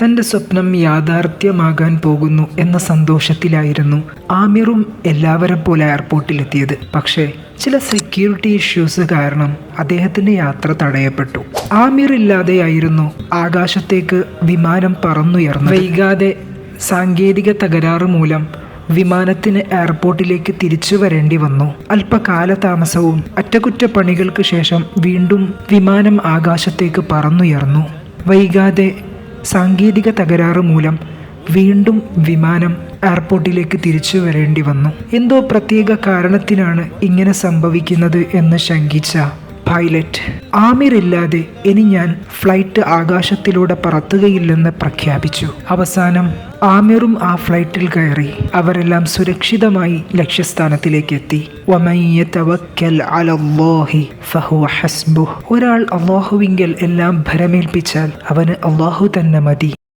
തൻ്റെ സ്വപ്നം യാഥാർത്ഥ്യമാകാൻ പോകുന്നു എന്ന സന്തോഷത്തിലായിരുന്നു ആമിറും എല്ലാവരും പോലെ എയർപോർട്ടിലെത്തിയത്. പക്ഷേ ചില സെക്യൂരിറ്റി ഇഷ്യൂസ് കാരണം അദ്ദേഹത്തിൻ്റെ യാത്ര തടയപ്പെട്ടു. ആമിർ ഇല്ലാതെയായിരുന്നു ആകാശത്തേക്ക് വിമാനം പറന്നുയർന്നു. വൈകാതെ സാങ്കേതിക തകരാറ് മൂലം വിമാനത്തിന് എയർപോർട്ടിലേക്ക് തിരിച്ചു വരേണ്ടി വന്നു. അല്പകാലതാമസവും അറ്റകുറ്റപ്പണികൾക്ക് ശേഷം വീണ്ടും വിമാനം ആകാശത്തേക്ക് പറന്നുയർന്നു. വൈകാതെ സാങ്കേതിക തകരാറ് മൂലം വീണ്ടും വിമാനം എയർപോർട്ടിലേക്ക് തിരിച്ചു വരേണ്ടി വന്നു. എന്തോ പ്രത്യേക കാരണത്തിനാണ് ഇങ്ങനെ സംഭവിക്കുന്നത് എന്ന് ശങ്കിച്ച പൈലറ്റ് ആമിർ ഇല്ലാതെ ഇനി ഞാൻ ഫ്ലൈറ്റ് ആകാശത്തിലൂടെ പറത്തുകയില്ലെന്ന് പ്രഖ്യാപിച്ചു. അവസാനം ആമിറും ആ ഫ്ലൈറ്റിൽ കയറി. അവരെല്ലാം സുരക്ഷിതമായി ലക്ഷ്യസ്ഥാനത്തിലേക്ക് എത്തി. വമൻ യതവക്കൽ അലല്ലാഹി ഫഹുവ ഹസ്ബുഹ്. ഒരാൾ അല്ലാഹുവിങ്കൽ എല്ലാം ഭരമേൽപ്പിച്ചാൽ അവന് അല്ലാഹു തന്നെ മതി.